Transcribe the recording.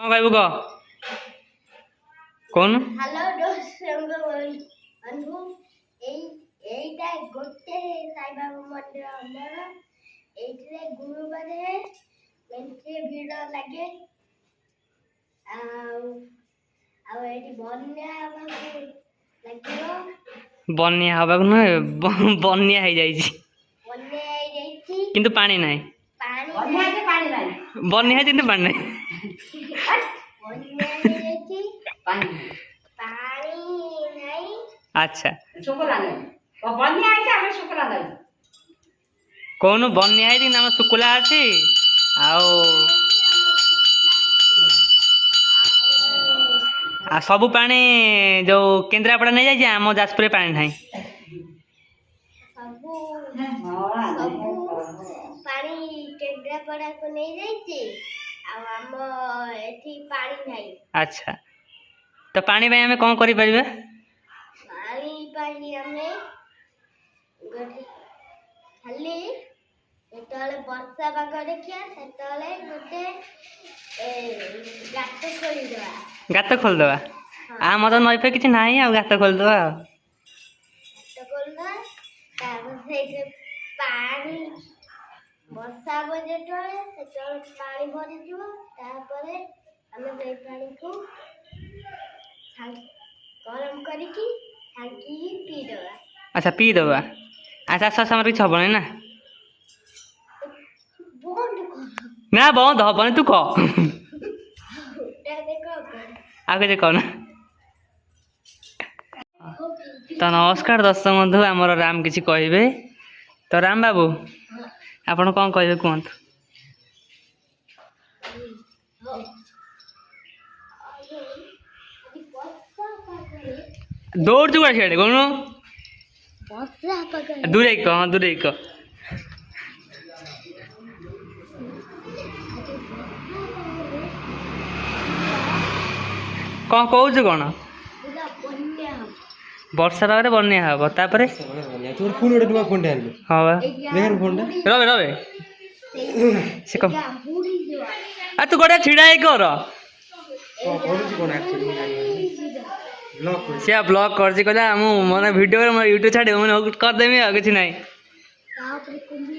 कौन कहबू कह कौन हेलो दोस्तों बंधु এইটা গোটে সাইবাবা মন্দির আমার এইটারে গুরুবারে মেন্টে ভিড় লাগে ଆଉ ଆଉ ଏଠି ବନ୍ୟା ହବାକୁ ଲାଗିବ बन्या हबाक नुहे बन्या हो जाइछि ବନ୍ୟା ହେଇଯାଇଛି किंतु पानी नाही ପାଣି बन्या है किंतु पानी नाही ବନ୍ୟା ହେଇଯାଇଛି ପାଣି ନାହିଁ अच्छा शुक्ला नहीं तो बन्या है क्या हमें शुक्ला नहीं कौन बन्या है नाम शुक्ला अछि आओ आ सब पानी जो केन्द्रापड़ा नहीं जाइए आम जाजपुर पानी नहीं ସବୁ ସବୁ ପାଣି କେନ୍ଦ୍ରାପଡ଼ାକୁ ନେଇଯାଇଛି ଆଉ ଆମ ଏଠି ପାଣି ନାହିଁ अच्छा तो पानी में आम कौन करि परिबे पानी ପାଇଁ ଆମେ ଗୋଟେ ଖାଲି ଯେତେବେଳେ ବର୍ଷା ପାଗ ଦେଖିବା ସେତେବେଳେ ଗୋଟେ ଗାତ ଖୋଳିଦେବା गात खोलदेवा आम तो नई पे किसी नहीं आ गात खोलदेवा ଗାତ ଖୋଳିଦେବା ତାପରେ ସେଇଥିରେ ପାଣି ବର୍ଷା ହବ ଯେତେବେଳେ ସେତେବେଳେ ପାଣି ଭରିଯିବ ତାପରେ ଆମେ ସେଇ ପାଣିକୁ ଗରମ କରିକି ଛାଙ୍କିକି ପିଇଦେବା अच्छा पी देवा अच्छा अच्छा समर किछ हबनी ना ବନ୍ଦ କର ना बंद हबनी तू कह ଏଇଟା ଦେଖ आ के कहना तो नमस्कार दर्शक बंधु आमर राम किसी कहे तो राम बाबू आपण कौन कहे कहतु दौड़ चुका सियाड़े कौन ବର୍ଷା ପାଗରେ दूरे कह हाँ दूरे कह कौन कौच कौन ପୁରା ବନ୍ୟା ହବ वर्षा पागे बन्या हम तापर তোর ফোন ওটা তোমার ফোনটা আনবে हाँ बा দেখেন ফোনটা रवे रवे से कह ବୁଡ଼ିଯିବ आ तू गोटे छिड़ा कर କରୁଛି କଣ ଆକ୍ଚୁଆଲି ମୁଁ ଜାଣିନି ବ୍ଲକ୍ କରୁଛି से ब्लॉग कर कहला मु मैंने वीडियो यूट्यूब छाड़े मैंने करदेमी आ किसी ना ତାପରେ କୁମ୍ଭୀର